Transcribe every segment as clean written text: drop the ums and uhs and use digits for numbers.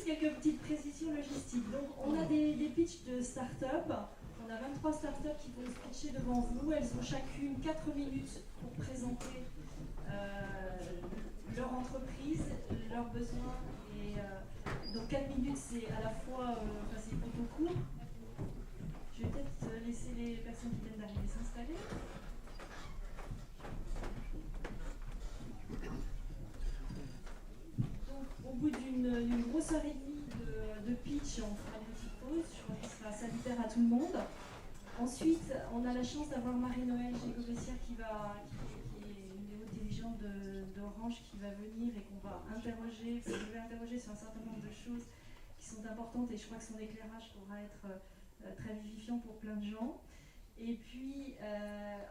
juste quelques petites précisions logistiques. Donc, on a des pitchs de start-up. On a 23 start-up qui vont se pitcher devant vous. Elles ont chacune 4 minutes pour présenter leur entreprise, leurs besoins. Et donc 4 minutes, c'est à la fois c'est plutôt court. Je vais peut-être laisser les personnes qui viennent d'arriver s'installer. Donc au bout d'une grosse heure et demie de pitch, on fera une petite pause. Je crois qu'il sera salutaire à tout le monde. Ensuite, on a la chance d'avoir Marie-Noëlle Gégobessière qui est une des hautes dirigeantes d'Orange qui va venir et qu'on va interroger. Je vais interroger sur un certain nombre de choses qui sont importantes et je crois que son éclairage pourra être très vivifiant pour plein de gens. Et puis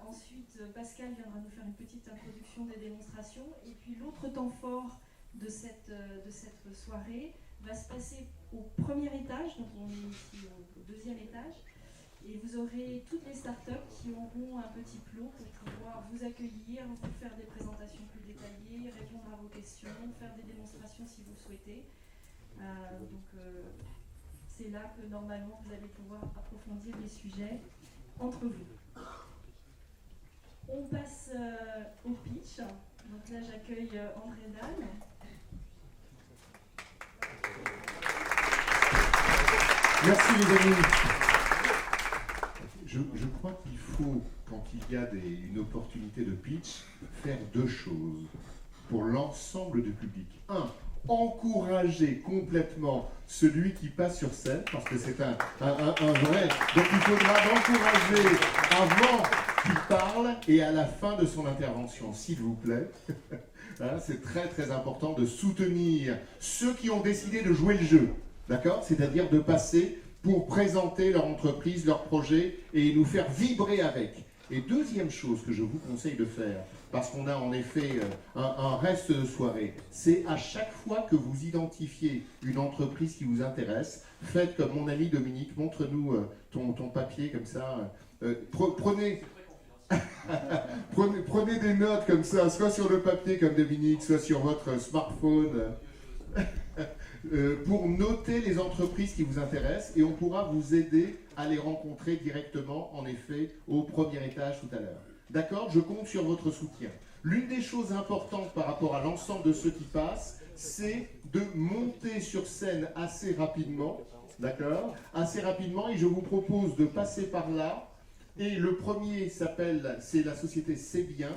ensuite, Pascal viendra nous faire une petite introduction des démonstrations. Et puis l'autre temps fort de cette soirée va se passer au premier étage, donc on est ici au deuxième étage. Et vous aurez toutes les startups qui auront un petit plot pour pouvoir vous accueillir, vous faire des présentations plus détaillées, répondre à vos questions, faire des démonstrations si vous le souhaitez. C'est là que normalement vous allez pouvoir approfondir les sujets entre vous. On passe au pitch. Donc là j'accueille André Dan. Merci les amis. Je crois qu'il faut, quand il y a une opportunité de pitch, faire deux choses pour l'ensemble du public. Un, encourager complètement celui qui passe sur scène, parce que c'est un vrai. Donc il faudra l'encourager avant qu'il parle et à la fin de son intervention, s'il vous plaît. C'est très très important de soutenir ceux qui ont décidé de jouer le jeu, d'accord ? C'est-à-dire de passer pour présenter leur entreprise, leur projet et nous faire vibrer avec. Et deuxième chose que je vous conseille de faire, parce qu'on a en effet un reste de soirée, c'est à chaque fois que vous identifiez une entreprise qui vous intéresse, faites comme mon ami Dominique, montre-nous ton papier comme ça. Prenez des notes comme ça, soit sur le papier comme Dominique, soit sur votre smartphone. Pour noter les entreprises qui vous intéressent et on pourra vous aider à les rencontrer directement, en effet, au premier étage tout à l'heure. D'accord ? Je compte sur votre soutien. L'une des choses importantes par rapport à l'ensemble de ceux qui passent, c'est de monter sur scène assez rapidement, d'accord ? Assez rapidement, et je vous propose de passer par là. Et le premier c'est la société C'est Bien.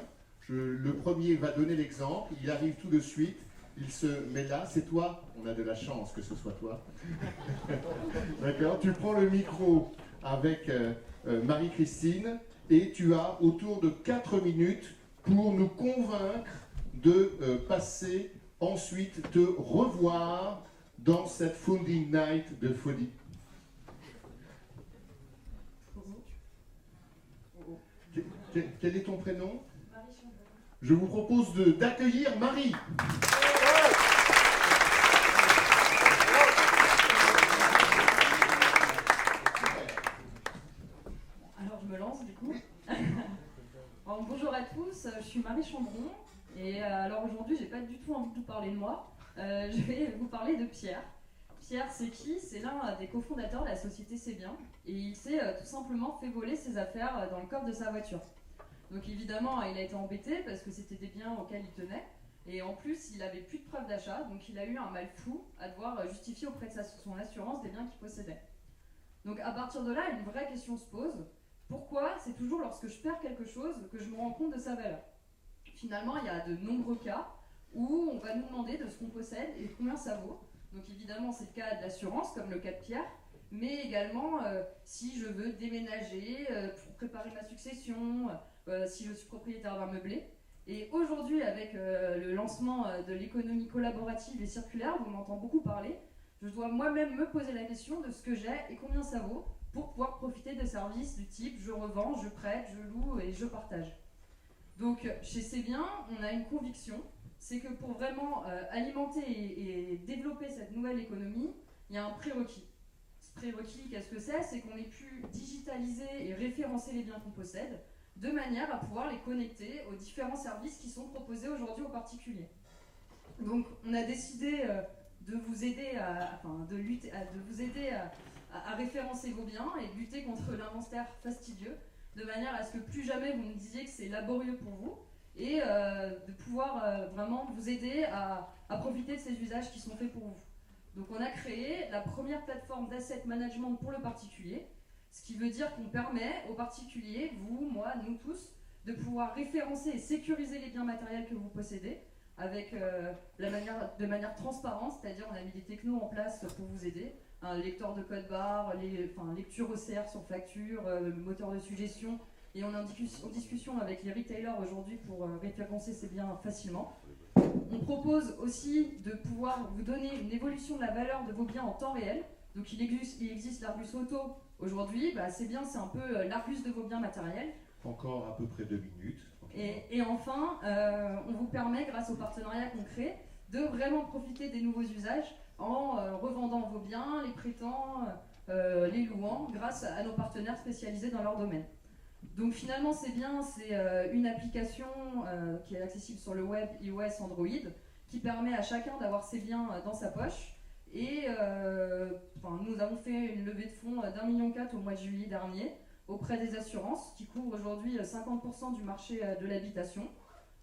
Le premier va donner l'exemple, il arrive tout de suite. Il se met là, c'est toi, on a de la chance que ce soit toi. D'accord ? Tu prends le micro avec Marie-Christine et tu as autour de 4 minutes pour nous convaincre de passer ensuite, te revoir dans cette Founding Night de folie. Quel est ton prénom ? Marie Chambon. Je vous propose d'accueillir Marie. Alors je me lance du coup. Bonjour à tous, je suis Marie Chambron et alors aujourd'hui j'ai pas du tout envie de vous parler de moi, je vais vous parler de Pierre. Pierre c'est qui ? C'est l'un des cofondateurs de la société C'est Bien et il s'est tout simplement fait voler ses affaires dans le coffre de sa voiture. Donc évidemment il a été embêté parce que c'était des biens auxquels il tenait et en plus il avait plus de preuves d'achat donc il a eu un mal fou à devoir justifier auprès de son assurance des biens qu'il possédait. Donc à partir de là une vraie question se pose. Pourquoi c'est toujours lorsque je perds quelque chose que je me rends compte de sa valeur ? Finalement, il y a de nombreux cas où on va nous demander de ce qu'on possède et combien ça vaut. Donc évidemment, c'est le cas de l'assurance, comme le cas de Pierre, mais également si je veux déménager pour préparer ma succession, si je suis propriétaire d'un meublé. Et aujourd'hui, avec le lancement de l'économie collaborative et circulaire, dont on entend beaucoup parler, je dois moi-même me poser la question de ce que j'ai et combien ça vaut, pour pouvoir profiter de services du type je revends, je prête, je loue et je partage. Donc chez C'est Bien, on a une conviction, c'est que pour vraiment alimenter et développer cette nouvelle économie, il y a un prérequis. Ce prérequis, qu'est-ce que c'est ? C'est qu'on ait pu digitaliser et référencer les biens qu'on possède, de manière à pouvoir les connecter aux différents services qui sont proposés aujourd'hui aux particuliers. Donc on a décidé de vous aider à référencer vos biens et de lutter contre l'inventaire fastidieux, de manière à ce que plus jamais vous me disiez que c'est laborieux pour vous, et de pouvoir vraiment vous aider à profiter de ces usages qui sont faits pour vous. Donc on a créé la première plateforme d'asset management pour le particulier, ce qui veut dire qu'on permet aux particuliers, vous, moi, nous tous, de pouvoir référencer et sécuriser les biens matériels que vous possédez avec de manière transparente, c'est-à-dire on a mis des technos en place pour vous aider, un lecteur de code barre, lecture OCR sur facture, moteur de suggestion, et on est en discussion avec les retailers aujourd'hui pour référencer ces biens facilement. On propose aussi de pouvoir vous donner une évolution de la valeur de vos biens en temps réel. Donc il existe l'Argus Auto aujourd'hui, ces biens c'est un peu l'Argus de vos biens matériels. Encore à peu près 2 minutes. Et enfin, on vous permet, grâce au partenariat qu'on crée, de vraiment profiter des nouveaux usages en revendant vos biens, les prêtant, les louant, grâce à nos partenaires spécialisés dans leur domaine. Donc finalement, c'est bien, c'est une application qui est accessible sur le web, iOS, Android, qui permet à chacun d'avoir ses biens dans sa poche. Et nous avons fait une levée de fonds d'1,4 million au mois de juillet dernier auprès des assurances, qui couvrent aujourd'hui 50% du marché de l'habitation.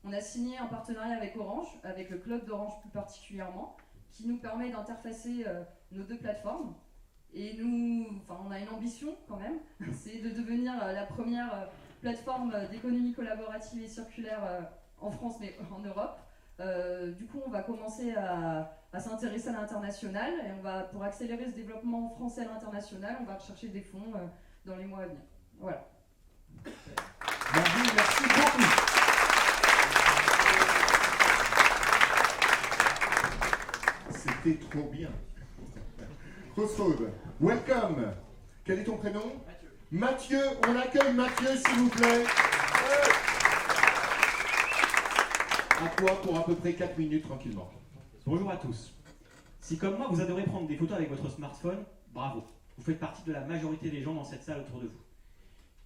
On a signé un partenariat avec Orange, avec le club d'Orange plus particulièrement, qui nous permet d'interfacer nos deux plateformes. Et on a une ambition quand même, c'est de devenir la première plateforme d'économie collaborative et circulaire en France, mais en Europe. Du coup, on va commencer à s'intéresser à l'international, et pour accélérer ce développement français à l'international, on va rechercher des fonds dans les mois à venir. Voilà. Merci beaucoup. C'était trop bien. Crossroad, welcome. Quel est ton prénom? Mathieu. Mathieu, on accueille Mathieu, s'il vous plaît. À toi pour à peu près 4 minutes, tranquillement. Bonjour à tous. Si comme moi, vous adorez prendre des photos avec votre smartphone, bravo. Vous faites partie de la majorité des gens dans cette salle autour de vous.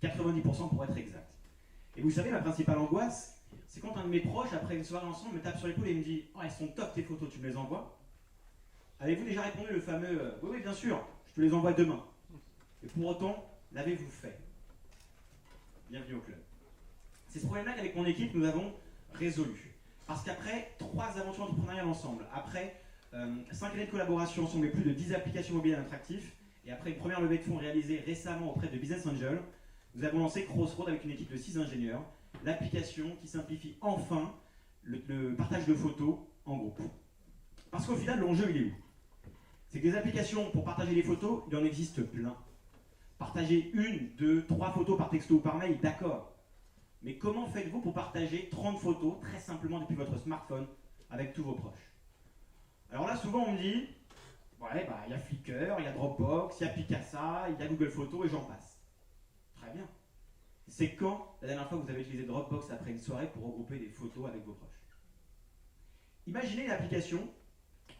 90% pour être exact. Et vous savez, ma principale angoisse, c'est quand un de mes proches, après une soirée ensemble, me tape sur l'épaule et me dit « Oh, elles sont top tes photos, tu me les envoies ?» Avez-vous déjà répondu le fameux « Oui, oui, bien sûr, je te les envoie demain ». Et pour autant, l'avez-vous fait? Bienvenue au club. C'est ce problème-là qu'avec mon équipe, nous avons résolu. Parce qu'après 3 aventures entrepreneuriales ensemble, après 5 années de collaboration ensemble et plus de 10 applications mobiles à notre actif, et après une première levée de fonds réalisée récemment auprès de Business Angel, nous avons lancé Crossroad avec une équipe de 6 ingénieurs, l'application qui simplifie enfin le partage de photos en groupe. Parce qu'au final, l'enjeu, il est où? C'est que des applications pour partager les photos, il en existe plein. Partager 1, 2, 3 photos par texto ou par mail, d'accord. Mais comment faites-vous pour partager 30 photos, très simplement depuis votre smartphone, avec tous vos proches? Alors là, souvent, on me dit, ouais, il y a Flickr, il y a Dropbox, il y a Picasa, il y a Google Photos et j'en passe. Très bien. C'est quand la dernière fois que vous avez utilisé Dropbox après une soirée pour regrouper des photos avec vos proches? Imaginez une application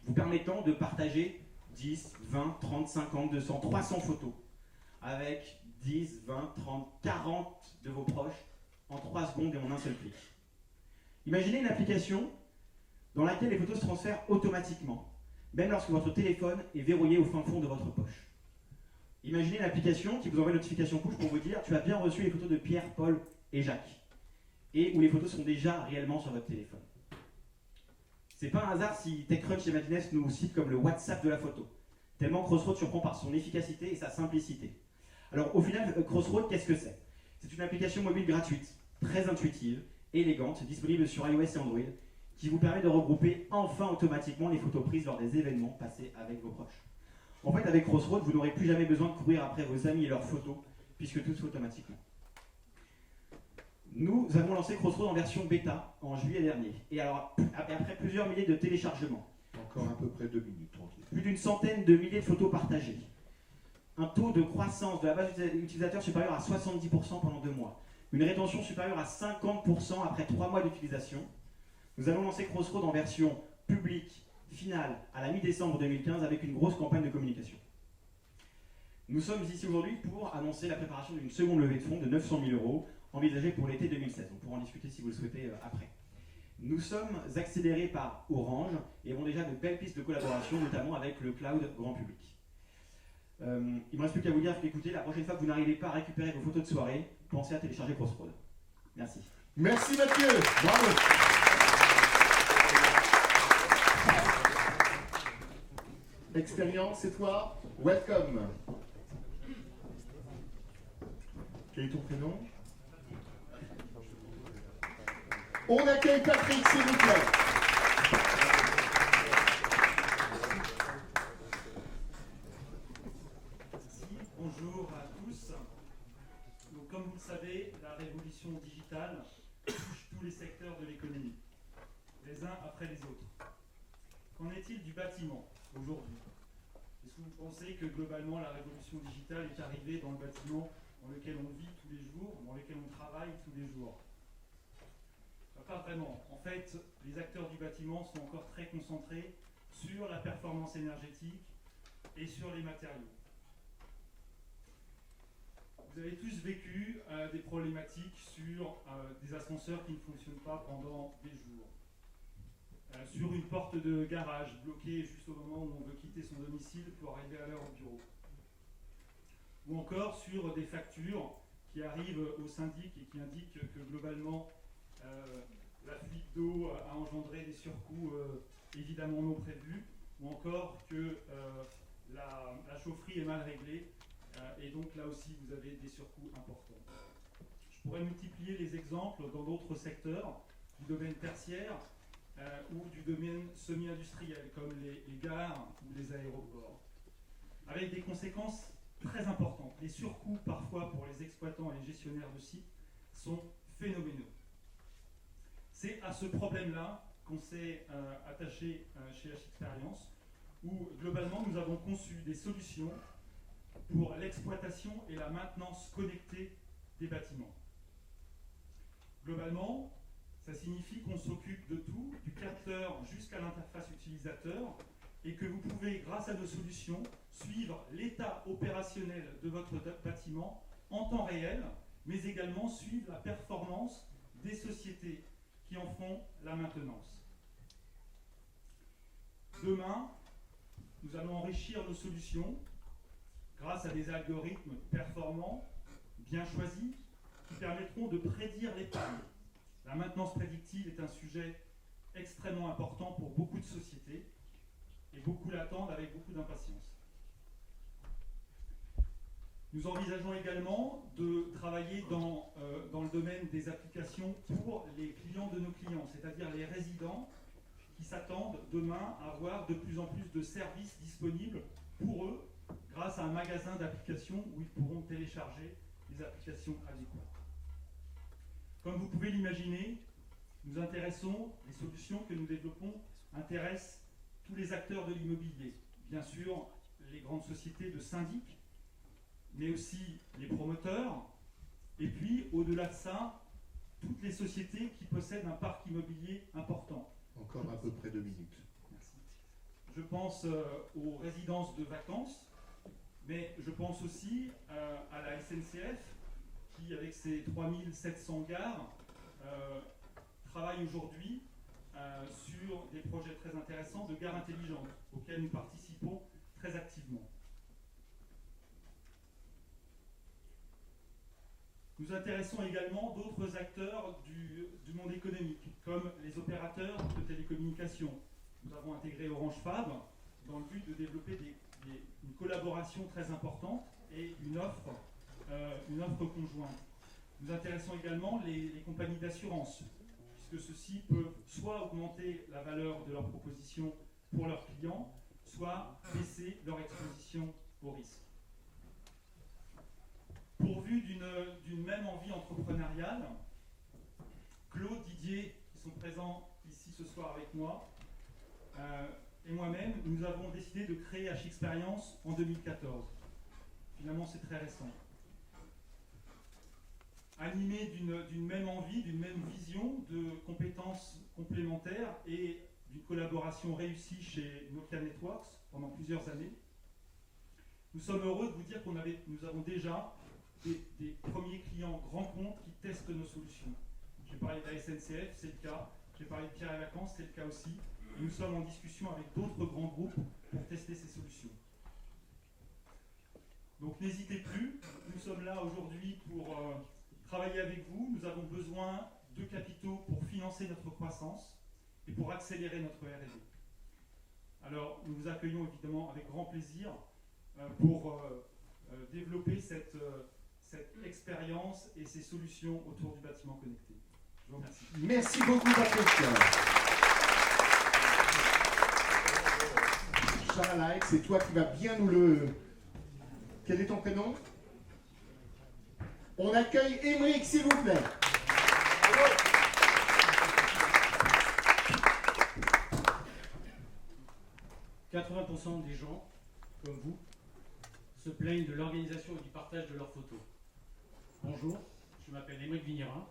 vous permettant de partager 10, 20, 30, 50, 200, 300 photos avec 10, 20, 30, 40 de vos proches en 3 secondes et en un seul clic. Imaginez une application dans laquelle les photos se transfèrent automatiquement, même lorsque votre téléphone est verrouillé au fin fond de votre poche. Imaginez une application qui vous envoie une notification push pour vous dire « Tu as bien reçu les photos de Pierre, Paul et Jacques » et où les photos sont déjà réellement sur votre téléphone. C'est pas un hasard si TechCrunch et Madness nous citent comme le WhatsApp de la photo, tellement Crossroad surprend par son efficacité et sa simplicité. Alors au final, Crossroad, qu'est-ce que c'est? C'est une application mobile gratuite, très intuitive, élégante, disponible sur iOS et Android, qui vous permet de regrouper enfin automatiquement les photos prises lors des événements passés avec vos proches. En fait, avec Crossroad, vous n'aurez plus jamais besoin de courir après vos amis et leurs photos, puisque tout se fait automatiquement. Nous avons lancé Crossroad en version bêta en juillet dernier, et alors après plusieurs milliers de téléchargements. Encore à peu près 2 minutes, tranquille. Plus d'une centaine de milliers de photos partagées. Un taux de croissance de la base d'utilisateurs supérieur à 70% pendant 2 mois. Une rétention supérieure à 50% après 3 mois d'utilisation. Nous allons lancer Crossroad en version publique, finale, à la mi-décembre 2015 avec une grosse campagne de communication. Nous sommes ici aujourd'hui pour annoncer la préparation d'une seconde levée de fonds de 900 000 € envisagée pour l'été 2016. On pourra en discuter si vous le souhaitez après. Nous sommes accélérés par Orange et avons déjà de belles pistes de collaboration, notamment avec le cloud grand public. Il ne me reste plus qu'à vous dire qu'écoutez, la prochaine fois que vous n'arrivez pas à récupérer vos photos de soirée, pensez à télécharger Crossroad. Merci. Merci Mathieu, bravo. Expérience, c'est toi. Welcome. Quel est ton prénom? On accueille Patrick, s'il vous plaît. Merci, bonjour à tous. Donc, comme vous le savez, la révolution digitale touche tous les secteurs de l'économie, les uns après les autres. Qu'en est-il du bâtiment aujourd'hui? Est-ce que vous pensez que globalement la révolution digitale est arrivée dans le bâtiment dans lequel on vit tous les jours, dans lequel on travaille tous les jours? Pas vraiment. En fait, les acteurs du bâtiment sont encore très concentrés sur la performance énergétique et sur les matériaux. Vous avez tous vécu des problématiques sur des ascenseurs qui ne fonctionnent pas pendant des jours. Sur une porte de garage bloquée juste au moment où on veut quitter son domicile pour arriver à l'heure au bureau. Ou encore sur des factures qui arrivent au syndic et qui indiquent que globalement la fuite d'eau a engendré des surcoûts évidemment non prévus, ou encore que la chaufferie est mal réglée et donc là aussi vous avez des surcoûts importants. Je pourrais multiplier les exemples dans d'autres secteurs du domaine tertiaire ou du domaine semi-industriel comme les gares ou les aéroports, avec des conséquences très importantes. Les surcoûts parfois pour les exploitants et les gestionnaires de sites sont phénoménaux. C'est à ce problème-là qu'on s'est attaché chez H-Expérience, où globalement nous avons conçu des solutions pour l'exploitation et la maintenance connectée des bâtiments. Globalement, ça signifie qu'on s'occupe de tout, du capteur jusqu'à l'interface utilisateur, et que vous pouvez, grâce à nos solutions, suivre l'état opérationnel de votre bâtiment en temps réel, mais également suivre la performance des sociétés qui en font la maintenance. Demain, nous allons enrichir nos solutions grâce à des algorithmes performants, bien choisis, qui permettront de prédire les pannes. La maintenance prédictive est un sujet extrêmement important pour beaucoup de sociétés et beaucoup l'attendent avec beaucoup d'impatience. Nous envisageons également de travailler dans le domaine des applications pour les clients de nos clients, c'est-à-dire les résidents qui s'attendent demain à avoir de plus en plus de services disponibles pour eux grâce à un magasin d'applications où ils pourront télécharger les applications adéquates. Comme vous pouvez l'imaginer, nous intéressons, les solutions que nous développons intéressent tous les acteurs de l'immobilier. Bien sûr, les grandes sociétés de syndic, mais aussi les promoteurs, et puis, au-delà de ça, toutes les sociétés qui possèdent un parc immobilier important. Encore à peu près 2 minutes. Merci. Je pense aux résidences de vacances, mais je pense aussi à la SNCF, qui, avec ses 3700 gares, travaille aujourd'hui sur des projets très intéressants de gares intelligentes, auxquels nous participons très activement. Nous intéressons également d'autres acteurs du monde économique, comme les opérateurs de télécommunications. Nous avons intégré Orange Fab dans le but de développer une collaboration très importante et une offre conjointe. Nous intéressons également les compagnies d'assurance, puisque ceci peut soit augmenter la valeur de leurs propositions pour leurs clients, soit baisser leur exposition au risque. Pourvu d'une même envie entrepreneuriale, Claude, Didier, qui sont présents ici ce soir avec moi, et moi-même, nous avons décidé de créer H-Expérience en 2014. Finalement, c'est très récent. Animé d'une même envie, d'une même vision de compétences complémentaires et d'une collaboration réussie chez Nokia Networks pendant plusieurs années, nous sommes heureux de vous dire nous avons déjà des premiers clients grands comptes qui testent nos solutions. J'ai parlé de la SNCF, c'est le cas. J'ai parlé de Pierre et Vacances, c'est le cas aussi. Et nous sommes en discussion avec d'autres grands groupes pour tester ces solutions. Donc n'hésitez plus, nous sommes là aujourd'hui pour travailler avec vous. Nous avons besoin de capitaux pour financer notre croissance et pour accélérer notre R&D. Alors nous vous accueillons évidemment avec grand plaisir pour développer cette expérience et ces solutions autour du bâtiment connecté. Je vous remercie. Merci beaucoup, Patrick. Charles, c'est toi qui vas bien nous le... Quel est ton prénom? On accueille Émeric, s'il vous plaît. 80% des gens, comme vous, se plaignent de l'organisation et du partage de leurs photos. Bonjour, je m'appelle Émeric Vignerin,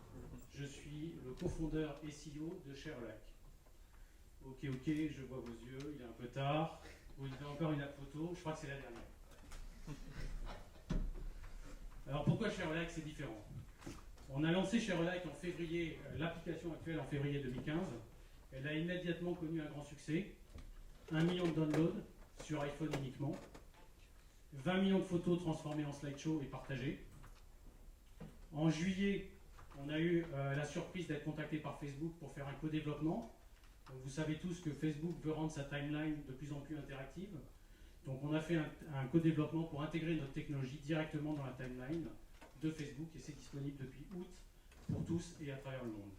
je suis le cofondeur et CEO de ShareAlike. Ok, je vois vos yeux, il est un peu tard. Vous avez encore une photo, je crois que c'est la dernière. Alors pourquoi ShareAlike c'est différent? On a lancé ShareAlike en février, l'application actuelle en février 2015. Elle a immédiatement connu un grand succès. 1 million de downloads sur iPhone uniquement. 20 millions de photos transformées en slideshow et partagées. En juillet, on a eu la surprise d'être contacté par Facebook pour faire un co-développement. Donc, vous savez tous que Facebook veut rendre sa timeline de plus en plus interactive. Donc on a fait un co-développement pour intégrer notre technologie directement dans la timeline de Facebook et c'est disponible depuis août pour tous et à travers le monde.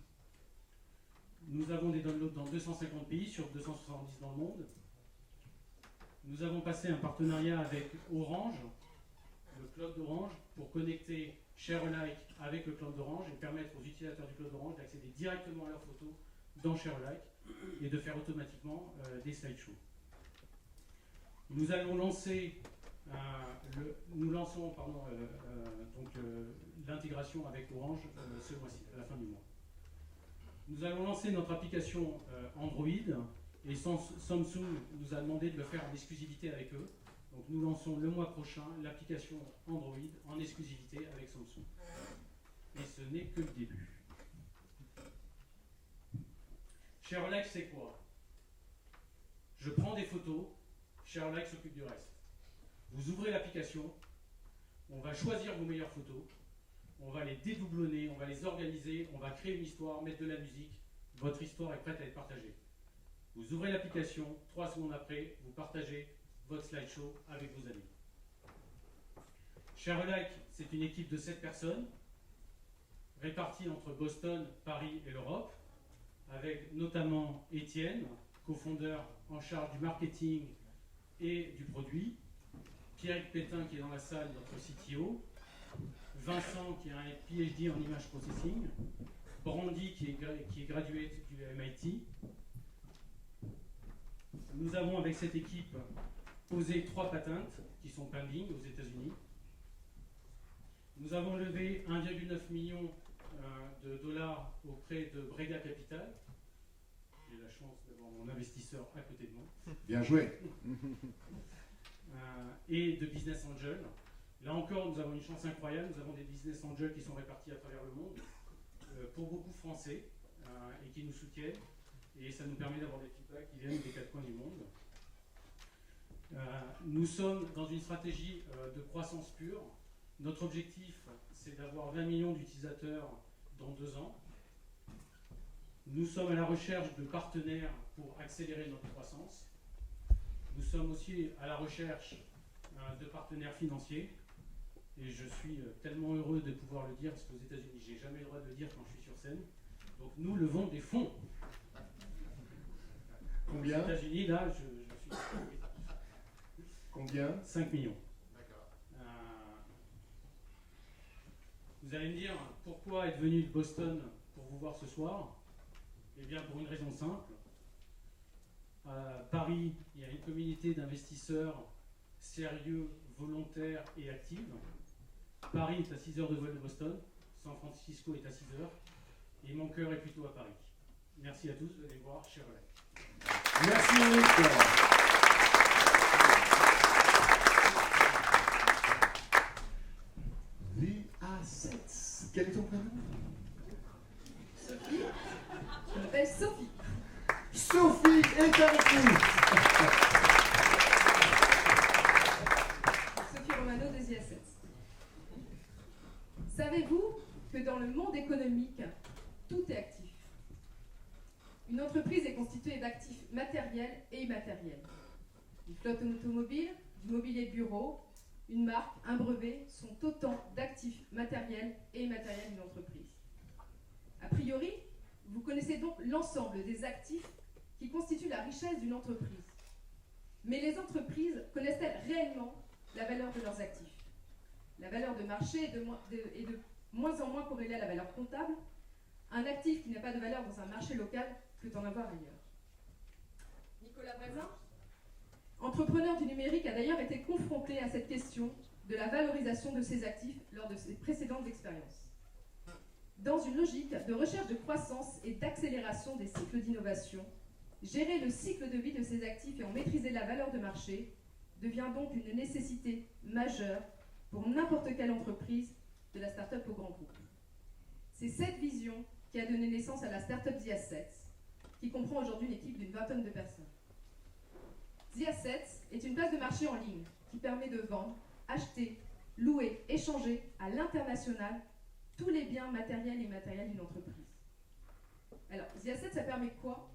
Nous avons des downloads dans 250 pays sur 270 dans le monde. Nous avons passé un partenariat avec Orange, le cloud d'Orange, pour connecter ShareAlike avec le cloud d'Orange et permettre aux utilisateurs du cloud d'Orange d'accéder directement à leurs photos dans ShareAlike et de faire automatiquement des slideshows. Nous allons lancer l'intégration avec Orange ce mois-ci, à la fin du mois. Nous allons lancer notre application Android et Samsung nous a demandé de le faire en exclusivité avec eux. Donc nous lançons le mois prochain l'application Android en exclusivité avec Samsung. Et ce n'est que le début. ShareAlike, c'est quoi? Je prends des photos, ShareAlike s'occupe du reste. Vous ouvrez l'application, on va choisir vos meilleures photos, on va les dédoublonner, on va les organiser, on va créer une histoire, mettre de la musique. Votre histoire est prête à être partagée. Vous ouvrez l'application, 3 secondes après, vous partagez votre slideshow avec vos amis. ShareAlike, c'est une équipe de 7 personnes, répartie entre Boston, Paris et l'Europe, avec notamment Étienne, cofondeur en charge du marketing et du produit, Pierre Pétain qui est dans la salle, notre CTO, Vincent qui a un PhD en image processing, Brandy qui est gradué du MIT. Nous avons avec cette équipe posé 3 patentes qui sont pending aux États-Unis. Nous avons levé 1,9 million de dollars auprès de Brega Capital. J'ai la chance d'avoir mon investisseur à côté de moi. Bien joué. Et de Business Angel. Là encore, nous avons une chance incroyable. Nous avons des Business Angels qui sont répartis à travers le monde, pour beaucoup français, et qui nous soutiennent. Et ça nous permet d'avoir des feedbacks qui viennent des 4 coins du monde. Nous sommes dans une stratégie de croissance pure. Notre objectif, c'est d'avoir 20 millions d'utilisateurs dans 2 ans. Nous sommes à la recherche de partenaires pour accélérer notre croissance. Nous sommes aussi à la recherche de partenaires financiers. Et je suis tellement heureux de pouvoir le dire, parce qu'aux États-Unis, je n'ai jamais le droit de le dire quand je suis sur scène. Donc nous levons des fonds. Combien? Aux États-Unis, là, je suis... Combien? 5 millions. D'accord. Vous allez me dire, pourquoi être venu de Boston pour vous voir ce soir? Eh bien, pour une raison simple. À Paris, il y a une communauté d'investisseurs sérieux, volontaires et actifs. Paris est à 6 heures de vol de Boston, San Francisco est à 6 heures, et mon cœur est plutôt à Paris. Merci à tous, vous allez voir ShareAlike. Merci Eric. VA7. Quel est ton prénom? Sophie. Je m'appelle Sophie. dans le monde économique, tout est actif. Une entreprise est constituée d'actifs matériels et immatériels. Une flotte automobile, du mobilier de bureau, une marque, un brevet sont autant d'actifs matériels et immatériels d'une entreprise. A priori, vous connaissez donc l'ensemble des actifs qui constituent la richesse d'une entreprise. Mais les entreprises connaissent-elles réellement la valeur de leurs actifs? La valeur de marché est de moins en moins corrélée à la valeur comptable. Un actif qui n'a pas de valeur dans un marché local peut en avoir ailleurs. Nicolas Voisin, entrepreneur du numérique, a d'ailleurs été confronté à cette question de la valorisation de ses actifs lors de ses précédentes expériences. Dans une logique de recherche de croissance et d'accélération des cycles d'innovation, gérer le cycle de vie de ces actifs et en maîtriser la valeur de marché devient donc une nécessité majeure pour n'importe quelle entreprise, de la start-up au grand groupe. C'est cette vision qui a donné naissance à la start-up The Assets, qui comprend aujourd'hui une équipe d'une vingtaine de personnes. The Assets est une place de marché en ligne qui permet de vendre, acheter, louer, échanger à l'international tous les biens matériels et immatériels d'une entreprise. Alors, The Assets, ça permet quoi?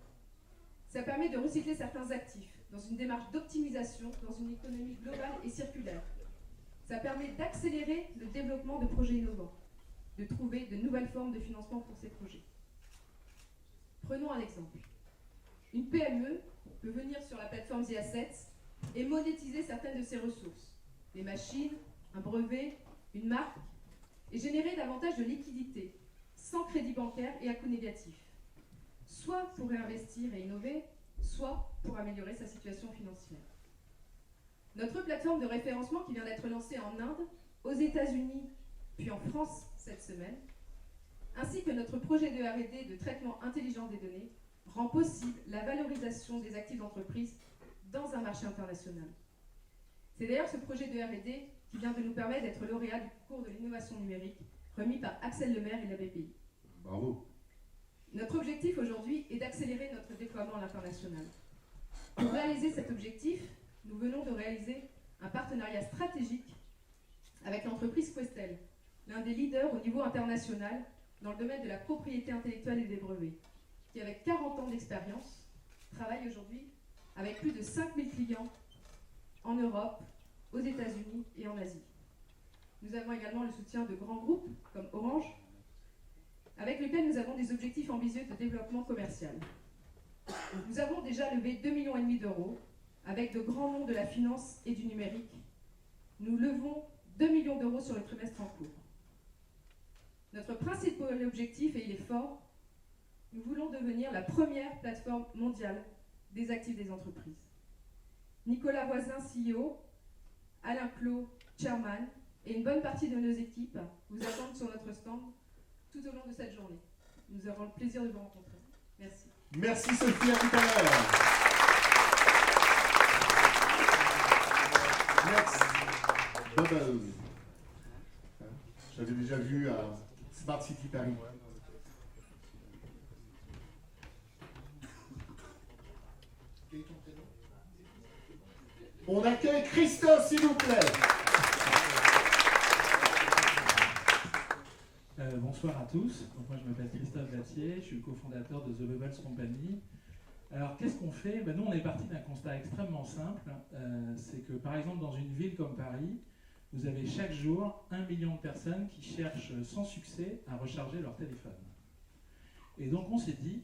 Ça permet de recycler certains actifs dans une démarche d'optimisation dans une économie globale et circulaire. Ça permet d'accélérer le développement de projets innovants, de trouver de nouvelles formes de financement pour ces projets. Prenons un exemple. Une PME peut venir sur la plateforme The Assets et monétiser certaines de ses ressources, des machines, un brevet, une marque, et générer davantage de liquidités, sans crédit bancaire et à coût négatif, soit pour réinvestir et innover, soit pour améliorer sa situation financière. Notre plateforme de référencement qui vient d'être lancée en Inde, aux États-Unis, puis en France cette semaine, ainsi que notre projet de R&D de traitement intelligent des données, rend possible la valorisation des actifs d'entreprise dans un marché international. C'est d'ailleurs ce projet de R&D qui vient de nous permettre d'être lauréat du concours de l'innovation numérique remis par Axel Lemaire et la BPI. Bravo. Notre objectif aujourd'hui est d'accélérer notre déploiement à l'international. Pour réaliser cet objectif, nous venons de réaliser un partenariat stratégique avec l'entreprise Questel, l'un des leaders au niveau international dans le domaine de la propriété intellectuelle et des brevets, qui avec 40 ans d'expérience, travaille aujourd'hui avec plus de 5000 clients en Europe, aux États-Unis et en Asie. Nous avons également le soutien de grands groupes comme Orange, avec lesquels nous avons des objectifs ambitieux de développement commercial. Nous avons déjà levé 2,5 millions d'euros avec de grands noms de la finance et du numérique. Nous levons 2 millions d'euros sur le trimestre en cours. Notre principal objectif, et il est fort, nous voulons devenir la première plateforme mondiale des actifs des entreprises. Nicolas Voisin, CEO, Alain Clot, Chairman, et une bonne partie de nos équipes vous attendent sur notre stand tout au long de cette journée. Nous aurons le plaisir de vous rencontrer. Merci. Merci Sophie, à tout à l'heure. Next, Bubbles. J'avais déjà vu à Smart City Paris. Quel est ton prénom? On accueille Christophe, s'il vous plaît. Bonsoir à tous. Donc moi je m'appelle Christophe Battier, je suis le cofondateur de The Bubbles Company. Alors qu'est-ce qu'on fait? Nous on est parti d'un constat extrêmement simple, c'est que par exemple dans une ville comme Paris, vous avez chaque jour 1 million de personnes qui cherchent sans succès à recharger leur téléphone. Et donc on s'est dit,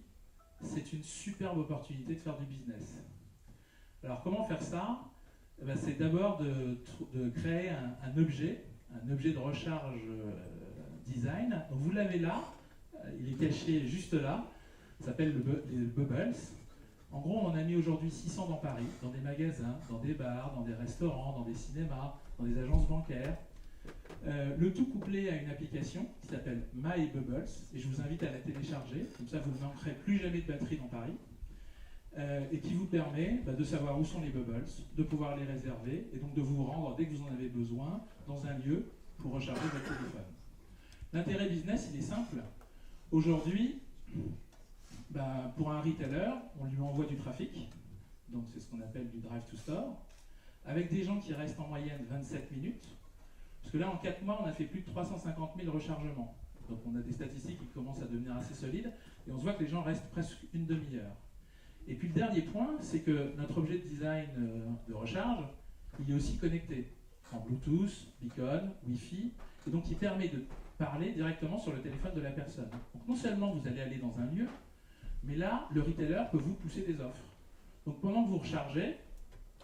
c'est une superbe opportunité de faire du business. Alors comment faire ça? C'est d'abord de créer un objet de recharge design. Donc vous l'avez là, il est caché juste là, ça s'appelle les Bubbles. En gros, on en a mis aujourd'hui 600 dans Paris, dans des magasins, dans des bars, dans des restaurants, dans des cinémas, dans des agences bancaires. Le tout couplé à une application qui s'appelle My Bubbles, et je vous invite à la télécharger, comme ça vous ne manquerez plus jamais de batterie dans Paris, et qui vous permet de savoir où sont les Bubbles, de pouvoir les réserver, et donc de vous rendre dès que vous en avez besoin dans un lieu pour recharger votre téléphone. L'intérêt business, il est simple. Aujourd'hui, pour un retailer, on lui envoie du trafic, donc c'est ce qu'on appelle du drive to store, avec des gens qui restent en moyenne 27 minutes, parce que là en 4 mois on a fait plus de 350 000 rechargements. Donc on a des statistiques qui commencent à devenir assez solides, et on se voit que les gens restent presque une demi-heure. Et puis le dernier point, c'est que notre objet de design de recharge, il est aussi connecté en Bluetooth, beacon, Wi-Fi, et donc il permet de parler directement sur le téléphone de la personne. Donc non seulement vous allez aller dans un lieu, mais là, le retailer peut vous pousser des offres. Donc pendant que vous rechargez,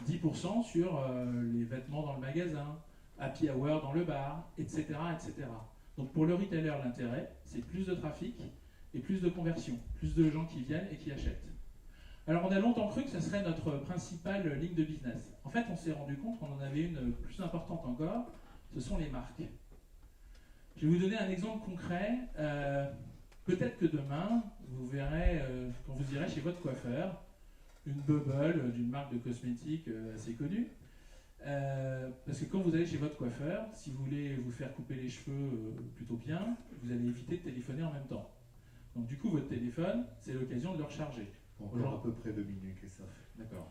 10% sur les vêtements dans le magasin, happy hour dans le bar, etc., etc. Donc pour le retailer, l'intérêt, c'est plus de trafic et plus de conversion, plus de gens qui viennent et qui achètent. Alors on a longtemps cru que ce serait notre principale ligne de business. En fait, on s'est rendu compte qu'on en avait une plus importante encore, ce sont les marques. Je vais vous donner un exemple concret. Peut-être que demain, vous verrez, quand vous irez chez votre coiffeur, une bubble d'une marque de cosmétiques assez connue. Parce que quand vous allez chez votre coiffeur, si vous voulez vous faire couper les cheveux plutôt bien, vous allez éviter de téléphoner en même temps. Donc du coup, votre téléphone, c'est l'occasion de le recharger. Encore à peu près 2 minutes, Christophe. D'accord.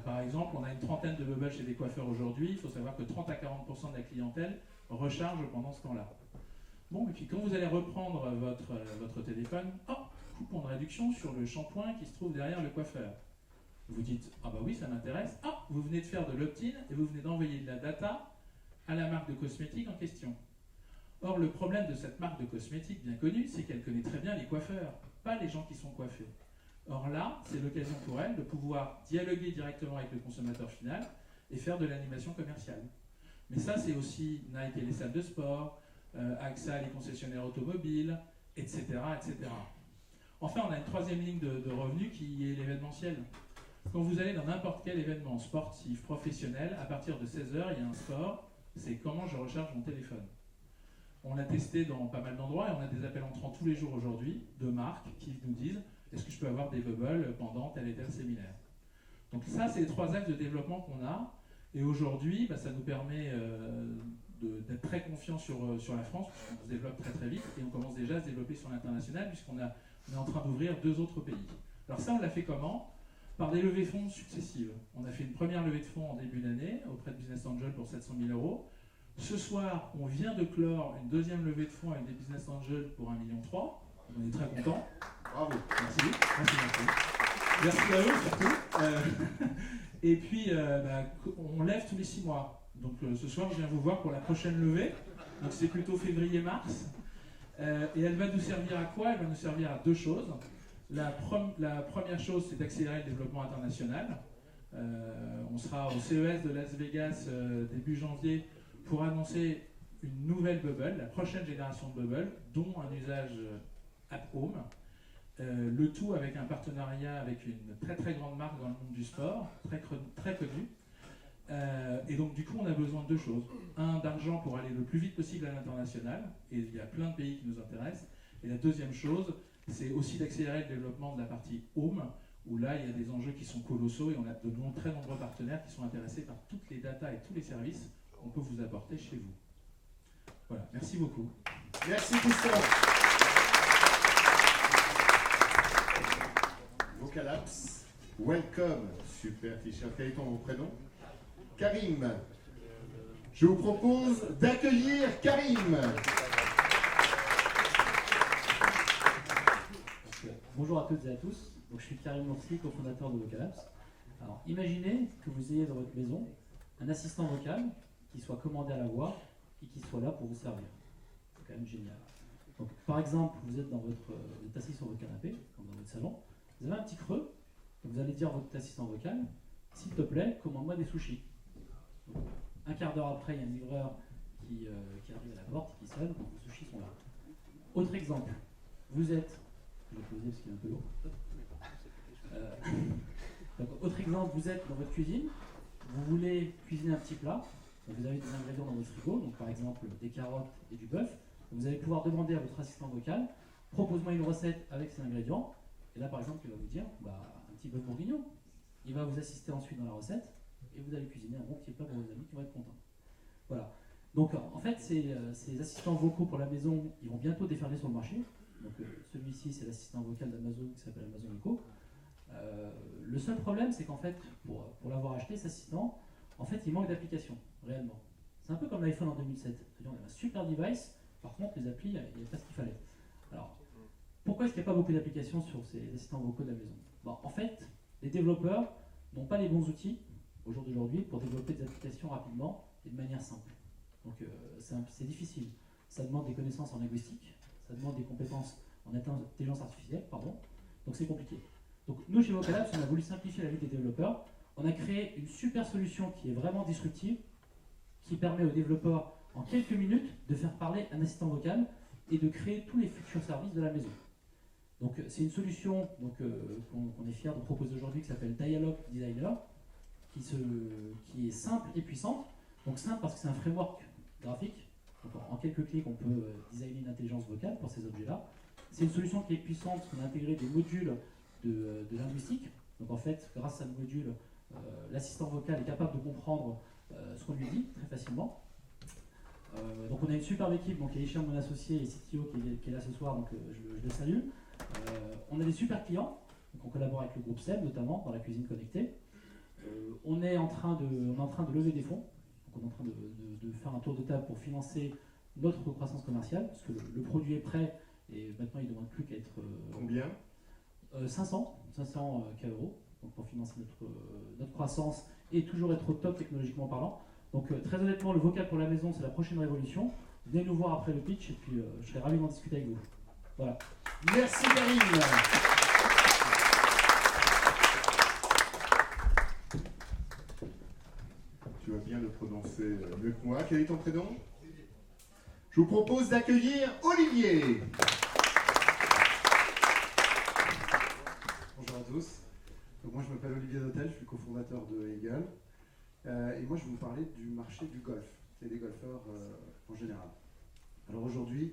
Par exemple, on a une trentaine de bubbles chez des coiffeurs aujourd'hui. Il faut savoir que 30 à 40% de la clientèle recharge pendant ce temps-là. Bon, et puis quand vous allez reprendre votre téléphone, coupon de réduction sur le shampoing qui se trouve derrière le coiffeur. Vous dites, ah bah oui, ça m'intéresse. Vous venez de faire de l'opt-in et vous venez d'envoyer de la data à la marque de cosmétiques en question. Or, le problème de cette marque de cosmétiques bien connue, c'est qu'elle connaît très bien les coiffeurs, pas les gens qui sont coiffés. Or là, c'est l'occasion pour elle de pouvoir dialoguer directement avec le consommateur final et faire de l'animation commerciale. Mais ça, c'est aussi Nike et les salles de sport, AXA et les concessionnaires automobiles, etc., etc. Enfin, on a une troisième ligne de revenus qui est l'événementiel. Quand vous allez dans n'importe quel événement sportif, professionnel, à partir de 16h, il y a un score, c'est comment je recharge mon téléphone. On l'a testé dans pas mal d'endroits et on a des appels entrants tous les jours aujourd'hui de marques qui nous disent « Est-ce que je peux avoir des bubbles pendant tel et tel séminaire ?» Donc ça, c'est les 3 axes de développement qu'on a. Et aujourd'hui, ça nous permet d'être très confiants sur la France, puisqu'on se développe très très vite et on commence déjà à se développer sur l'international, puisqu'on est en train d'ouvrir 2 autres pays. Alors ça, on l'a fait comment ? Par des levées de fonds successives. On a fait une première levée de fonds en début d'année auprès de Business Angel pour 700 000 €. Ce soir, on vient de clore une deuxième levée de fonds avec des Business Angels pour 1,3 million. On est très contents. Bravo. Merci. Merci à eux surtout. Et puis, on lève tous les 6 mois. Donc ce soir, je viens vous voir pour la prochaine levée. Donc c'est plutôt février-mars. Et elle va nous servir à quoi ? Elle va nous servir à 2 choses. La première chose, c'est d'accélérer le développement international. On sera au CES de Las Vegas début janvier pour annoncer une nouvelle bubble, la prochaine génération de bubble, dont un usage at home. Le tout avec un partenariat avec une très très grande marque dans le monde du sport, très connue. Et donc du coup, on a besoin de 2 choses. Un, d'argent pour aller le plus vite possible à l'international, et il y a plein de pays qui nous intéressent. Et la deuxième chose, c'est aussi d'accélérer le développement de la partie home, où là, il y a des enjeux qui sont colossaux et on a de très nombreux partenaires qui sont intéressés par toutes les datas et tous les services qu'on peut vous apporter chez vous. Voilà, merci beaucoup. Merci Christophe. Vocalaps, welcome. Super t-shirt. Quel est ton prénom ? Karim. Je vous propose d'accueillir Karim. Bonjour à toutes et à tous, donc, je suis Karim Moursi, cofondateur de Vocalaps. Alors imaginez que vous ayez dans votre maison un assistant vocal qui soit commandé à la voix et qui soit là pour vous servir. C'est quand même génial. Donc, par exemple, vous êtes assis sur votre canapé, comme dans votre salon, vous avez un petit creux, et vous allez dire à votre assistant vocal, s'il te plaît, commande-moi des sushis. Donc, un quart d'heure après, il y a un livreur qui arrive à la porte, qui sonne, donc vos sushis sont là. Autre exemple, vous êtes... Je vais poser parce qu'il est un peu lourd. Donc, autre exemple, vous êtes dans votre cuisine, vous voulez cuisiner un petit plat, donc vous avez des ingrédients dans votre frigo, donc par exemple des carottes et du bœuf. Vous allez pouvoir demander à votre assistant vocal, propose-moi une recette avec ces ingrédients, et là par exemple il va vous dire un petit bœuf bourguignon. Il va vous assister ensuite dans la recette, et vous allez cuisiner un bon petit plat pour vos amis qui vont être contents. Voilà. Donc en fait ces assistants vocaux pour la maison, ils vont bientôt déferler sur le marché. Donc celui-ci c'est l'assistant vocal d'Amazon qui s'appelle Amazon Echo. Le seul problème c'est qu'en fait pour l'avoir acheté cet assistant, en fait il manque d'application réellement. C'est un peu comme l'iPhone en 2007. C'est-à-dire on a un super device, Par contre, les applis, il n'y avait pas ce qu'il fallait. Alors, pourquoi est-ce qu'il n'y a pas beaucoup d'applications sur ces assistants vocaux de la maison? Bon, en fait, les développeurs n'ont pas les bons outils au jour d'aujourd'hui pour développer des applications rapidement et de manière simple. Donc c'est difficile. Ça demande des connaissances en linguistique, ça demande des compétences en intelligence artificielle, pardon. Donc c'est compliqué. Donc nous chez Vocalabs, on a voulu simplifier la vie des développeurs. On a créé une super solution qui est vraiment disruptive, qui permet aux développeurs en quelques minutes de faire parler un assistant vocal et de créer tous les futurs services de la maison. Donc c'est une solution qu'on est fier de proposer aujourd'hui qui s'appelle Dialogue Designer, qui est simple et puissante. Donc simple parce que c'est un framework graphique. Donc en quelques clics, on peut designer une intelligence vocale pour ces objets-là. C'est une solution qui est puissante parce qu'on a intégré des modules de linguistique. Donc en fait, grâce à ce module, l'assistant vocal est capable de comprendre ce qu'on lui dit très facilement. Donc on a une superbe équipe, donc il y a Hicham, mon associé, et CTO qui est là ce soir, donc je le salue. On a des super clients, donc on collabore avec le groupe SEB notamment dans la cuisine connectée. On est en train de lever des fonds, donc on est en train de faire un tour de table pour financer notre croissance commerciale, parce que le produit est prêt et maintenant il ne demande plus qu'à être... Combien 500 K euros, donc pour financer notre croissance et toujours être au top technologiquement parlant. Donc très honnêtement, le vocal pour la maison, c'est la prochaine révolution. Venez nous voir après le pitch et puis je serai ravi d'en discuter avec vous. Voilà. Merci Karim. Tu vas bien le prononcer mieux que moi. Quel est ton prénom? Je vous propose d'accueillir Olivier. Bonjour à tous. Donc moi je m'appelle Olivier Notel, je suis cofondateur de Eagle. Et moi je vais vous parler du marché du golf et des golfeurs en général. Alors aujourd'hui,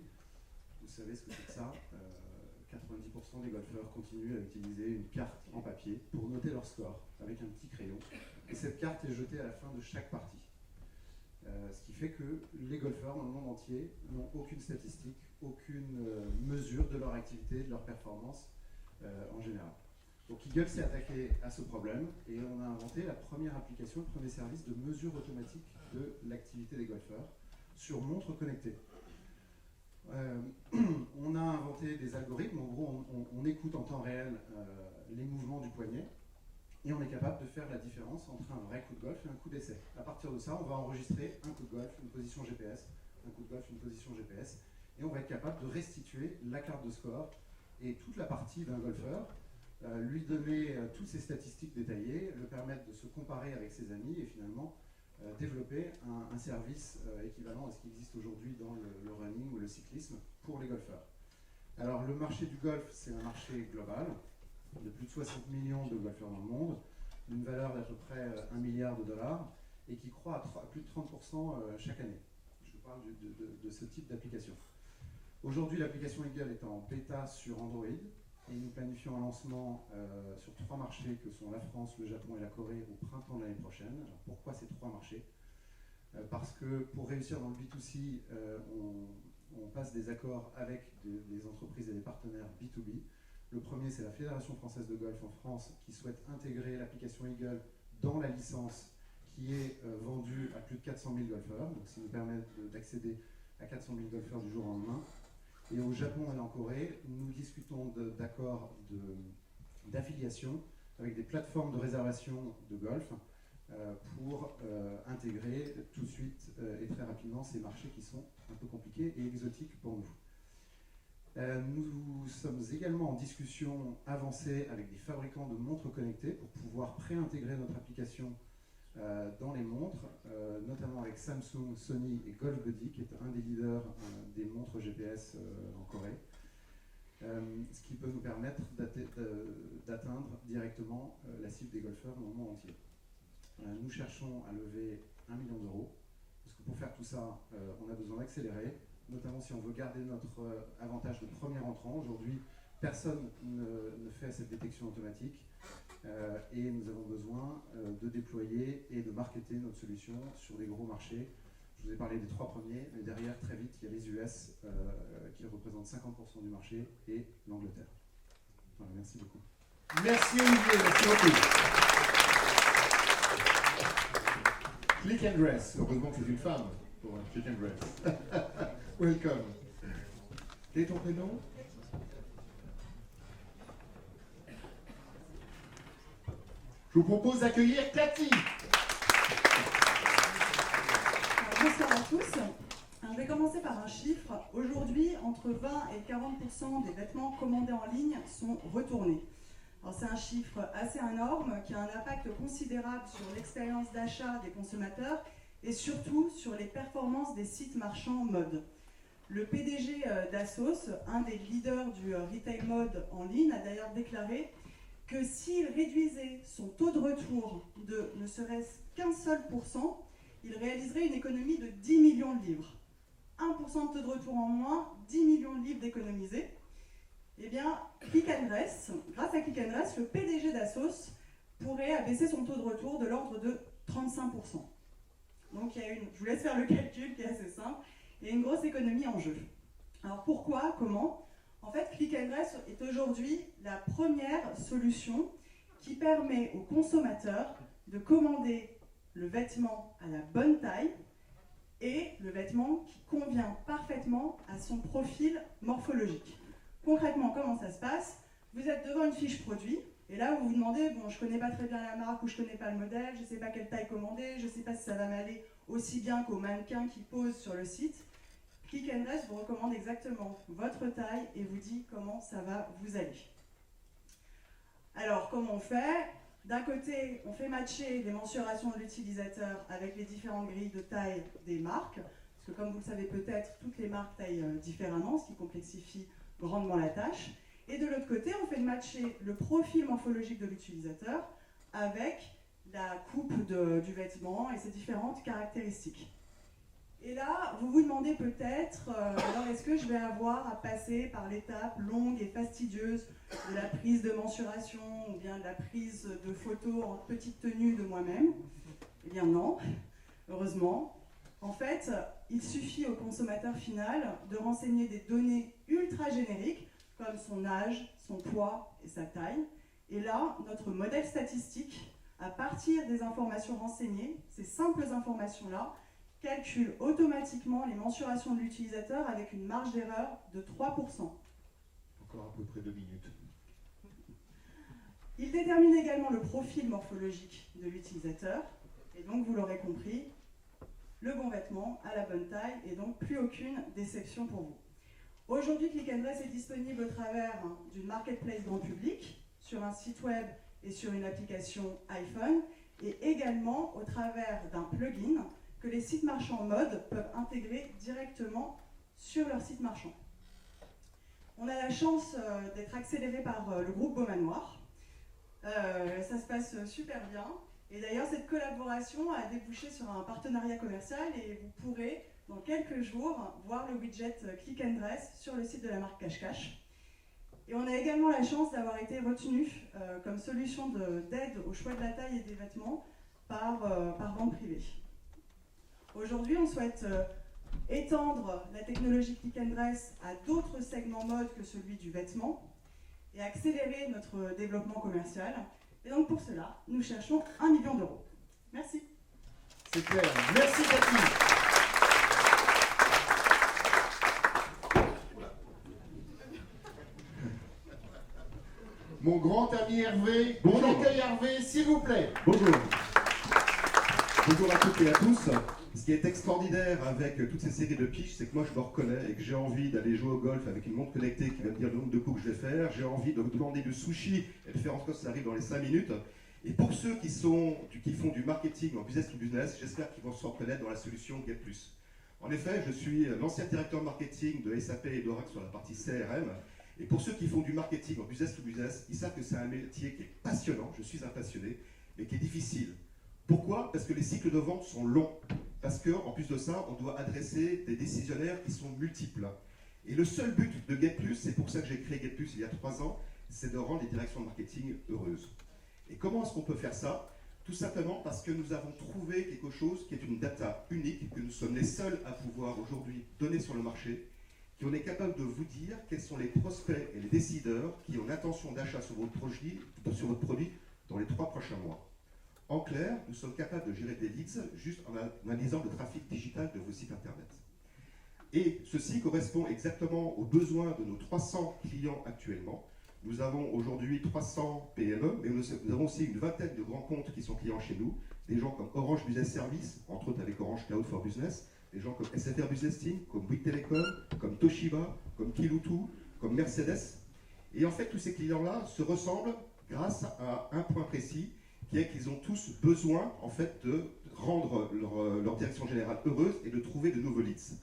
vous savez ce que c'est que ça, 90% des golfeurs continuent à utiliser une carte en papier pour noter leur score avec un petit crayon. Et cette carte est jetée à la fin de chaque partie. Ce qui fait que les golfeurs dans le monde entier n'ont aucune statistique, aucune mesure de leur activité, de leur performance en général. Donc Eagle s'est attaqué à ce problème et on a inventé la première application, le premier service de mesure automatique de l'activité des golfeurs sur montre connectée. On a inventé des algorithmes, en gros on écoute en temps réel les mouvements du poignet et on est capable de faire la différence entre un vrai coup de golf et un coup d'essai. À partir de ça, on va enregistrer un coup de golf, une position GPS, un coup de golf, une position GPS, et on va être capable de restituer la carte de score et toute la partie d'un golfeur, lui donner toutes ses statistiques détaillées, le permettre de se comparer avec ses amis et finalement développer un service équivalent à ce qui existe aujourd'hui dans le running ou le cyclisme pour les golfeurs. Alors le marché du golf, c'est un marché global de plus de 60 millions de golfeurs dans le monde, d'une valeur d'à peu près 1 milliard de dollars et qui croît à plus de 30% chaque année. Je parle de ce type d'application. Aujourd'hui, l'application Eagle est en bêta sur Android et nous planifions un lancement sur 3 marchés que sont la France, le Japon et la Corée au printemps de l'année prochaine. Alors pourquoi ces 3 marchés? Parce que pour réussir dans le B2C, on passe des accords avec des entreprises et des partenaires B2B. Le premier, c'est la Fédération française de golf en France qui souhaite intégrer l'application Eagle dans la licence qui est vendue à plus de 400 000 golfeurs. Donc ça nous permet d'accéder à 400 000 golfeurs du jour au lendemain. Et au Japon et en Corée, nous discutons d'accords d'affiliation avec des plateformes de réservation de golf pour intégrer tout de suite et très rapidement ces marchés qui sont un peu compliqués et exotiques pour nous. Nous sommes également en discussion avancée avec des fabricants de montres connectées pour pouvoir préintégrer notre application dans les montres, notamment avec Samsung, Sony et GolfBuddy, qui est un des leaders des montres GPS en Corée, ce qui peut nous permettre d'atteindre directement la cible des golfeurs dans le monde entier. Nous cherchons à lever 1 million d'euros, parce que pour faire tout ça, on a besoin d'accélérer, notamment si on veut garder notre avantage de premier entrant. Aujourd'hui, personne ne fait cette détection automatique. Et nous avons besoin de déployer et de marketer notre solution sur des gros marchés. Je vous ai parlé des 3 premiers, mais derrière, très vite, il y a les US qui représentent 50% du marché et l'Angleterre. Voilà, merci beaucoup. Merci Olivier, merci beaucoup. Click and Dress, heureusement que c'est une femme pour un Click and Dress. Welcome. Quel est ton prénom? Je vous propose d'accueillir Cathy. Bonsoir à tous. Je vais commencer par un chiffre. Aujourd'hui, entre 20 et 40% des vêtements commandés en ligne sont retournés. C'est un chiffre assez énorme qui a un impact considérable sur l'expérience d'achat des consommateurs et surtout sur les performances des sites marchands mode. Le PDG d'Asos, un des leaders du retail mode en ligne, a d'ailleurs déclaré que s'il réduisait son taux de retour de ne serait-ce qu'un seul %, il réaliserait une économie de 10 millions de livres. 1% de taux de retour en moins, 10 millions de livres d'économisés. Eh bien, grâce à Click & Dress, le PDG d'Asos pourrait abaisser son taux de retour de l'ordre de 35%. Donc je vous laisse faire le calcul qui est assez simple, il y a une grosse économie en jeu. Alors pourquoi, comment? En fait, Click & Dress est aujourd'hui la première solution qui permet aux consommateurs de commander le vêtement à la bonne taille et le vêtement qui convient parfaitement à son profil morphologique. Concrètement, comment ça se passe? Vous êtes devant une fiche produit, et là vous vous demandez, bon, je ne connais pas très bien la marque ou je ne connais pas le modèle, je ne sais pas quelle taille commander, je ne sais pas si ça va m'aller aussi bien qu'au mannequin qui pose sur le site. Click & Dress vous recommande exactement votre taille et vous dit comment ça va vous aller. Alors, comment on fait? D'un côté, on fait matcher les mensurations de l'utilisateur avec les différentes grilles de taille des marques, parce que comme vous le savez peut-être, toutes les marques taillent différemment, ce qui complexifie grandement la tâche. Et de l'autre côté, on fait matcher le profil morphologique de l'utilisateur avec la coupe du vêtement et ses différentes caractéristiques. Et là, vous vous demandez peut-être, alors est-ce que je vais avoir à passer par l'étape longue et fastidieuse de la prise de mensuration ou bien de la prise de photos en petite tenue de moi-même? Eh bien non, heureusement. En fait, il suffit au consommateur final de renseigner des données ultra génériques comme son âge, son poids et sa taille. Et là, notre modèle statistique, à partir des informations renseignées, ces simples informations-là, calcule automatiquement les mensurations de l'utilisateur avec une marge d'erreur de 3%. Encore à peu près 2 minutes. Il détermine également le profil morphologique de l'utilisateur, et donc vous l'aurez compris, le bon vêtement à la bonne taille, et donc plus aucune déception pour vous. Aujourd'hui, Click & Dress est disponible au travers d'une marketplace grand public, sur un site web et sur une application iPhone, et également au travers d'un plugin que les sites marchands mode peuvent intégrer directement sur leur site marchand. On a la chance d'être accéléré par le groupe Beaumanoir. Ça se passe super bien. Et d'ailleurs, cette collaboration a débouché sur un partenariat commercial et vous pourrez, dans quelques jours, voir le widget Click & Dress sur le site de la marque Cache-Cache. Et on a également la chance d'avoir été retenu comme solution d'aide au choix de la taille et des vêtements par vente privée. Aujourd'hui, on souhaite étendre la technologie Click & Dress à d'autres segments mode que celui du vêtement et accélérer notre développement commercial. Et donc pour cela, nous cherchons 1 million d'euros. Merci. C'est clair. Merci Cathy. Mon grand ami Hervé, Bonjour. on accueille Hervé, s'il vous plaît. Bonjour. Bonjour à toutes et à tous. Ce qui est extraordinaire avec toutes ces séries de pitch, c'est que moi je me reconnais et que j'ai envie d'aller jouer au golf avec une montre connectée qui va me dire le nombre de coups que je vais faire. J'ai envie de demander du sushi et de faire en sorte que ça arrive dans les 5 minutes. Et pour ceux qui font du marketing en business to business, j'espère qu'ils vont se reconnaître dans la solution Get+. En effet, je suis l'ancien directeur marketing de SAP et d'Oracle sur la partie CRM. Et pour ceux qui font du marketing en business to business, ils savent que c'est un métier qui est passionnant, je suis un passionné, mais qui est difficile. Pourquoi? Parce que les cycles de vente sont longs. Parce qu'en plus de ça, on doit adresser des décisionnaires qui sont multiples. Et le seul but de Get+, c'est pour ça que j'ai créé Get+, il y a 3 ans, c'est de rendre les directions de marketing heureuses. Et comment est-ce qu'on peut faire ça? Tout simplement parce que nous avons trouvé quelque chose qui est une data unique, que nous sommes les seuls à pouvoir aujourd'hui donner sur le marché, qu'on est capable de vous dire quels sont les prospects et les décideurs qui ont l'intention d'achat sur votre produit dans les 3 prochains mois. En clair, nous sommes capables de gérer des leads juste en analysant le trafic digital de vos sites internet. Et ceci correspond exactement aux besoins de nos 300 clients actuellement. Nous avons aujourd'hui 300 PME, mais nous avons aussi une vingtaine de grands comptes qui sont clients chez nous. Des gens comme Orange Business Service, entre autres avec Orange Cloud for Business, des gens comme SFR Business Team, comme Bouygues Telecom, comme Toshiba, comme Kiloutou, comme Mercedes. Et en fait, tous ces clients-là se ressemblent grâce à un point précis, qui est qu'ils ont tous besoin en fait, de rendre leur direction générale heureuse et de trouver de nouveaux leads.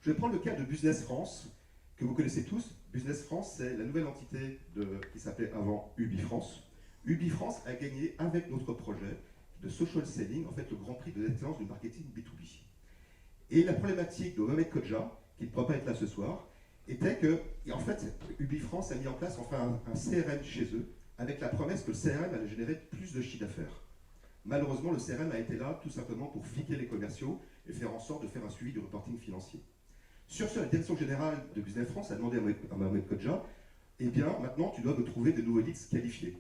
Je vais prendre le cas de Business France, que vous connaissez tous. Business France, c'est la nouvelle entité qui s'appelait avant UbiFrance. UbiFrance a gagné avec notre projet de social selling, en fait, le grand prix de l'excellence du marketing B2B. Et la problématique de Mohamed Kodja, qui ne pourra pas être là ce soir, était que, en fait, UbiFrance a mis en place enfin un CRM chez eux, avec la promesse que le CRM allait générer plus de chiffre d'affaires. Malheureusement, le CRM a été là tout simplement pour fliquer les commerciaux et faire en sorte de faire un suivi du reporting financier. Sur ce, la direction générale de Business France a demandé à Mohamed Kodja, eh bien, maintenant, tu dois me trouver de nouveaux leads qualifiés.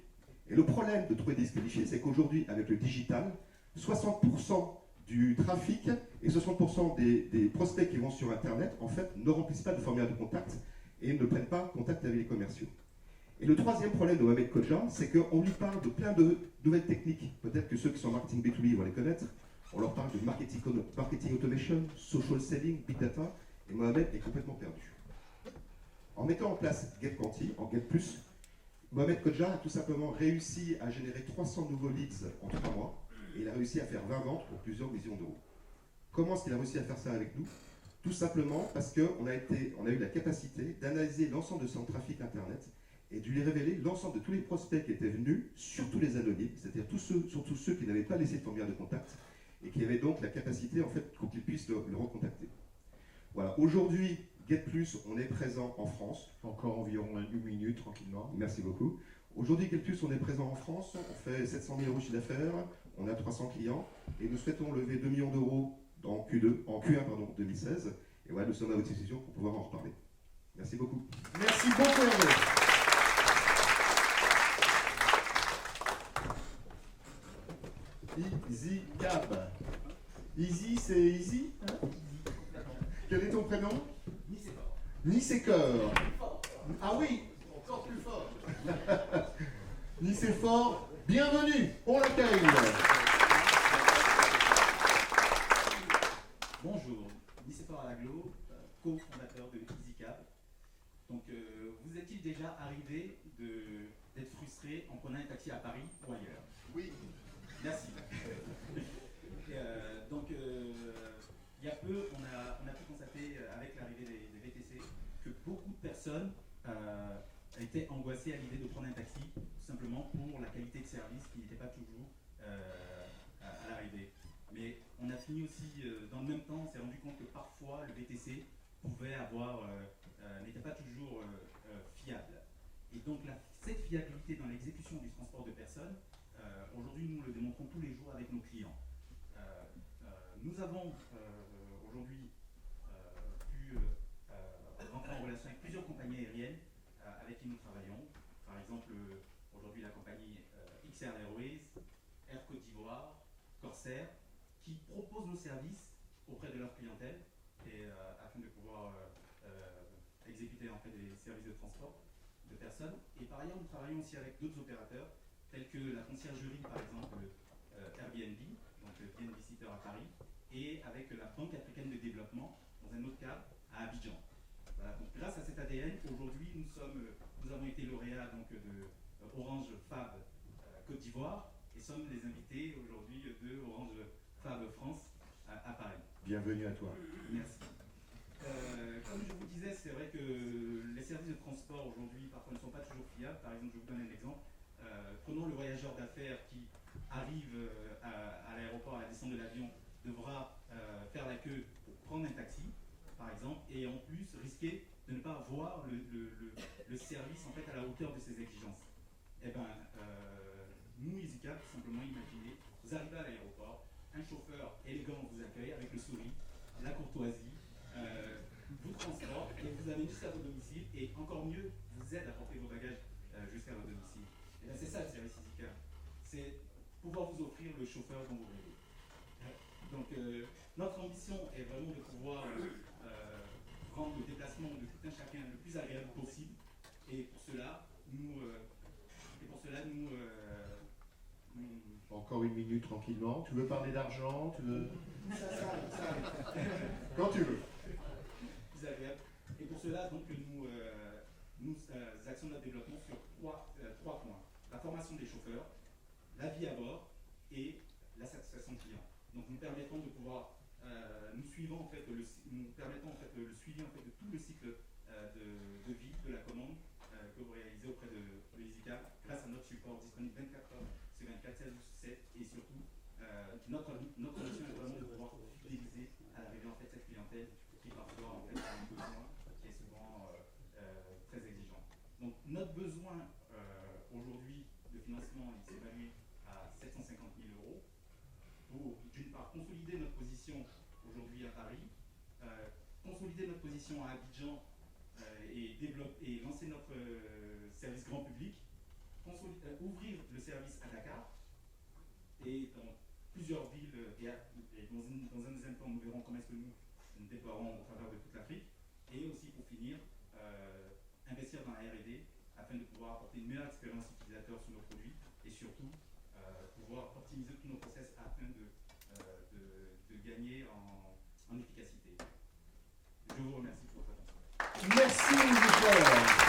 Et le problème de trouver des leads qualifiés, c'est qu'aujourd'hui, avec le digital, 60% du trafic et 60% des prospects qui vont sur Internet, en fait, ne remplissent pas de formulaire de contact et ne prennent pas contact avec les commerciaux. Et le troisième problème de Mohamed Kodja, c'est qu'on lui parle de plein de nouvelles techniques. Peut-être que ceux qui sont en marketing B2B vont les connaître. On leur parle de marketing automation, social selling, big data, et Mohamed est complètement perdu. En mettant en place GetQuanti, en Get+, Mohamed Kodja a tout simplement réussi à générer 300 nouveaux leads en 3 mois, et il a réussi à faire 20 ventes pour plusieurs millions d'euros. Comment est-ce qu'il a réussi à faire ça avec nous? Tout simplement parce qu'on a eu la capacité d'analyser l'ensemble de son trafic Internet et de lui révéler l'ensemble de tous les prospects qui étaient venus, surtout les anonymes, c'est-à-dire surtout ceux qui n'avaient pas laissé de formulaire de contact et qui avaient donc la capacité, en fait, pour qu'ils puissent le recontacter. Voilà, aujourd'hui, Get+, on est présent en France. Encore environ une minute, tranquillement. Merci beaucoup. Aujourd'hui, Get+, on est présent en France, on fait 700 000 euros de chiffre d'affaires, on a 300 clients, et nous souhaitons lever 2 millions d'euros en Q1 2016, et voilà, nous sommes à votre disposition pour pouvoir en reparler. Merci beaucoup. Merci beaucoup, Hervé. Easy Cab. Easy, c'est easy, hein? Quel est ton prénom? Nicécor. Ah oui, encore plus fort. Nicéphore, bienvenue, on l'accueille. Bonjour, Nicéphore Alaglo, co-fondateur de EasyCab. Donc, vous est-il déjà arrivé d'être frustré en prenant un taxi à Paris ou ailleurs? Oui. Merci. Il y a peu, on a pu constater avec l'arrivée des VTC que beaucoup de personnes étaient angoissées à l'idée de prendre un taxi, tout simplement pour la qualité de service qui n'était pas toujours à l'arrivée. Mais on a fini aussi, dans le même temps, on s'est rendu compte que parfois le VTC n'était pas toujours fiable. Et donc cette fiabilité dans l'exécution du transport de personnes, aujourd'hui nous le démontrons tous les jours avec nos clients. Nous avons aujourd'hui pu rentrer en relation avec plusieurs compagnies aériennes avec qui nous travaillons. Par exemple, aujourd'hui la compagnie XR Airways, Air Côte d'Ivoire, Corsair, qui proposent nos services auprès de leur clientèle et, afin de pouvoir exécuter en fait des services de transport de personnes. Et par ailleurs, nous travaillons aussi avec d'autres opérateurs tels que la conciergerie, par exemple Airbnb, donc Bien Visiteur à Paris, et avec la Banque africaine de développement, dans un autre cas, à Abidjan. Voilà, donc grâce à cet ADN, aujourd'hui, nous avons été lauréats donc, de Orange Fab Côte d'Ivoire et sommes les invités aujourd'hui de Orange Fab France à Paris. Bienvenue à toi. Merci. Comme je vous disais, c'est vrai que les services de transport aujourd'hui parfois ne sont pas toujours fiables. Par exemple, je vous donne un exemple. Prenons le voyageur d'affaires qui arrive à l'aéroport à la descente de l'avion, devra faire la queue pour prendre un taxi, par exemple, et en plus risquer de ne pas voir le service en fait à la hauteur de ses exigences. Eh bien, nous, EasyCab, tout simplement, imaginez, vous arrivez à l'aéroport, un chauffeur élégant vous accueille avec le sourire, la courtoisie, vous transporte et vous amène jusqu'à votre domicile et encore mieux, vous aide à porter vos bagages jusqu'à votre domicile. Et bien, c'est ça le service EasyCab. C'est pouvoir vous offrir le chauffeur dont vous rêvez. Donc, notre ambition est vraiment de pouvoir rendre le déplacement de tout un chacun le plus agréable possible. Et pour cela, Encore une minute tranquillement. Tu veux parler d'argent? Tu veux... Ça. Quand tu veux. Plus agréable. Et pour cela, donc, nous axons notre développement sur trois points. La formation des chauffeurs, la vie à bord et la satisfaction client. Donc nous permettons de pouvoir, nous permettons en fait le suivi en fait de tout le cycle de vie de la commande que vous réalisez auprès de EasyCar grâce à notre support disponible 24 heures sur 24, 7 sur 7 et surtout notre mission est vraiment de pouvoir fidéliser à l'arrivée en fait cette clientèle qui parfois en fait a un besoin qui est souvent très exigeant. Donc notre besoin aujourd'hui de financement il s'est évalué à 750 000 € pour d'une part consolider notre position aujourd'hui à Paris, consolider notre position à Abidjan et lancer notre service grand public, ouvrir le service à Dakar et dans plusieurs villes et dans un deuxième temps nous verrons comment est-ce que nous déploierons au travers de toute l'Afrique et aussi pour finir investir dans la R&D afin de pouvoir apporter une meilleure expérience utilisateur sur nos produits et surtout pouvoir optimiser tous nos process afin de gagner en efficacité. Je vous remercie pour votre attention. Merci, Nicolas.